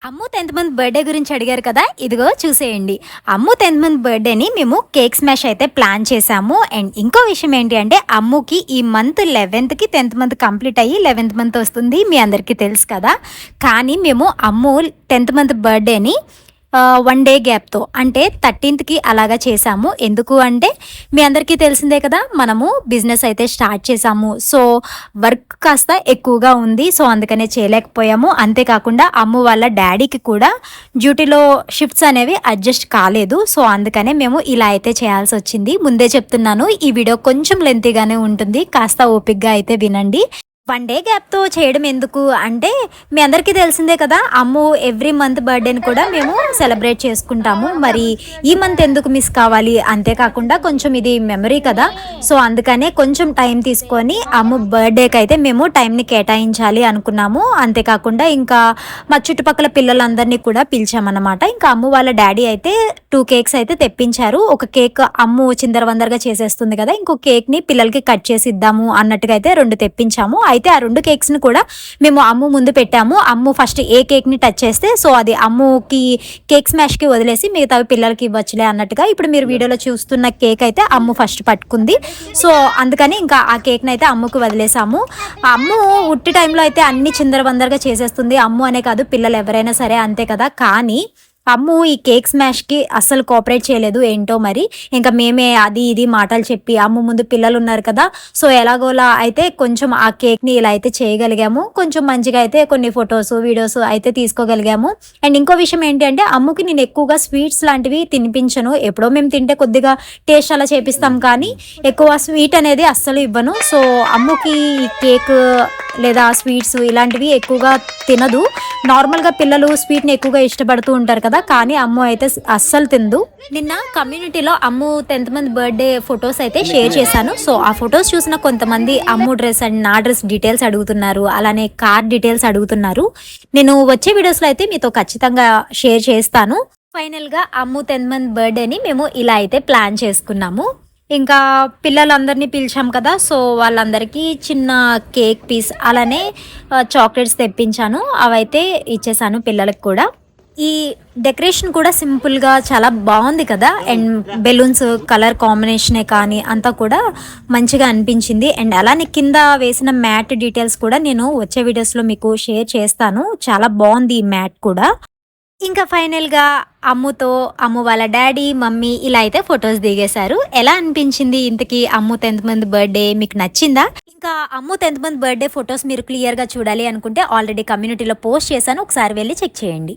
అమ్ము 10th month birthday గురించి అడిగారు కదా, ఇదిగో చూసేయండి. అమ్ము 10th మంత్ బర్త్డేని మేము కేక్ స్మాష్ అయితే ప్లాన్ చేసాము. అండ్ ఇంకో విషయం ఏంటి అంటే, అమ్ముకి ఈ మంత్ 11th కి 10th మంత్ కంప్లీట్ అయ్యి 11th మంత్ వస్తుంది, మీ అందరికీ తెలుసు కదా. కానీ మేము అమ్ము 10th మంత్ బర్త్డేని 1 డే గ్యాప్తో అంటే 13th అలాగా చేసాము. ఎందుకు అంటే మీ అందరికీ తెలిసిందే కదా, మనము బిజినెస్ అయితే స్టార్ట్ చేసాము. సో వర్క్ కాస్త ఎక్కువగా ఉంది, సో అందుకనే చేయలేకపోయాము. అంతేకాకుండా అమ్ము వాళ్ళ డాడీకి కూడా డ్యూటీలో షిఫ్ట్స్ అనేవి అడ్జస్ట్ కాలేదు. సో అందుకనే మేము ఇలా అయితే చేయాల్సి వచ్చింది. ముందే చెప్తున్నాను, ఈ వీడియో కొంచెం లెంతీగానే ఉంటుంది, కాస్త ఓపిక్గా అయితే వినండి. 1 డే గ్యాప్తో చేయడం ఎందుకు అంటే, మీ అందరికీ తెలిసిందే కదా, అమ్ము ఎవ్రీ మంత్ బర్త్డేని కూడా మేము సెలబ్రేట్ చేసుకుంటాము. మరి ఈ మంత్ ఎందుకు మిస్ కావాలి? అంతేకాకుండా కొంచెం ఇది మెమరీ కదా, సో అందుకనే కొంచెం టైం తీసుకొని అమ్ము బర్త్డేకి అయితే మేము టైంని కేటాయించాలి అనుకున్నాము. అంతేకాకుండా ఇంకా మా చుట్టుపక్కల పిల్లలందరినీ కూడా పిలిచామన్నమాట. ఇంకా అమ్ము వాళ్ళ డాడీ అయితే 2 కేక్స్ అయితే తెప్పించారు. ఒక కేక్ అమ్ము చిందరవందరగా చేసేస్తుంది కదా, ఇంకో కేక్ని పిల్లలకి కట్ చేసి ఇద్దాము అన్నట్టుగా అయితే 2 తెప్పించాము. అయితే ఆ 2 కేక్స్ని కూడా మేము అమ్ము ముందు పెట్టాము. అమ్ము ఫస్ట్ ఏ కేక్ని టచ్ చేస్తే సో అది అమ్ముకి కేక్ స్మాష్కి వదిలేసి మిగతావి పిల్లలకి ఇవ్వచ్చులే అన్నట్టుగా. ఇప్పుడు మీరు వీడియోలో చూస్తున్న కేక్ అయితే అమ్ము ఫస్ట్ పట్టుకుంది. సో అందుకని ఇంకా ఆ కేక్ని అయితే అమ్ముకు వదిలేసాము. అమ్ము ఉట్టి టైంలో అయితే అన్ని చిందరవందరగా చేసేస్తుంది. అమ్ము అనే కాదు, పిల్లలు ఎవరైనా సరే అంతే కదా. కానీ అమ్ము ఈ కేక్ స్మాష్కి అస్సలు కోఆపరేట్ చేయలేదు, ఏంటో మరి. ఇంకా మేమే అది ఇది మాటలు చెప్పి, అమ్ము ముందు పిల్లలు ఉన్నారు కదా, సో ఎలాగోలా అయితే కొంచెం ఆ కేక్ని ఇలా అయితే చేయగలిగాము. కొంచెం మంచిగా అయితే కొన్ని ఫొటోస్ వీడియోస్ అయితే తీసుకోగలిగాము. అండ్ ఇంకో విషయం ఏంటి అంటే, అమ్ముకి నేను ఎక్కువగా స్వీట్స్ లాంటివి తినిపించను. ఎప్పుడో మేము తింటే కొద్దిగా టేస్ట్ అలా చేపిస్తాం, కానీ ఎక్కువ స్వీట్ అనేది అస్సలు ఇవ్వను. సో అమ్ముకి ఈ కేక్ లేదా స్వీట్స్ ఇలాంటివి ఎక్కువగా తినదు. నార్మల్గా పిల్లలు స్వీట్ని ఎక్కువగా ఇష్టపడుతూ ఉంటారు కదా, కానీ అమ్ము అయితే అస్సలు తిందు. నిన్న కమ్యూనిటీలో అమ్ము 10th మంత్ బర్త్డే ఫొటోస్ అయితే షేర్ చేశాను. సో ఆ ఫొటోస్ చూసిన కొంతమంది అమ్ము డ్రెస్ అండ్ నా డ్రెస్ డీటెయిల్స్ అడుగుతున్నారు, అలానే కార్ డీటెయిల్స్ అడుగుతున్నారు. నేను వచ్చే వీడియోస్లో అయితే మీతో ఖచ్చితంగా షేర్ చేస్తాను. ఫైనల్గా అమ్ము 10th మంత్ బర్త్డేని మేము ఇలా అయితే ప్లాన్ చేసుకున్నాము. ఇంకా పిల్లలందరినీ పిలిచాం కదా, సో వాళ్ళందరికీ చిన్న కేక్ పీస్ అలానే చాక్లెట్స్ తెప్పించాను, అవైతే ఇచ్చేసాను పిల్లలకు కూడా. ఈ డెకరేషన్ కూడా సింపుల్గా చాలా బాగుంది కదా, అండ్ బెలూన్స్ కలర్ కాంబినేషనే కానీ అంతా కూడా మంచిగా అనిపించింది. అండ్ అలానే కింద వేసిన మ్యాట్ డీటెయిల్స్ కూడా నేను వచ్చే వీడియోస్లో మీకు షేర్ చేస్తాను. చాలా బాగుంది ఈ మ్యాట్ కూడా. ఇంకా ఫైనల్గా అమ్ముతో అమ్ము వాళ్ళ డాడీ మమ్మీ ఇలా అయితే ఫొటోస్ దిగేశారు. ఎలా అనిపించింది ఇంతకీ అమ్ము 10th మంత్ బర్త్డే? మీకు నచ్చిందా? ఇంకా అమ్ము 10th మంత్ బర్త్డే ఫొటోస్ మీరు క్లియర్గా చూడాలి అనుకుంటే ఆల్రెడీ కమ్యూనిటీలో పోస్ట్ చేశాను, ఒకసారి వెళ్ళి చెక్ చేయండి.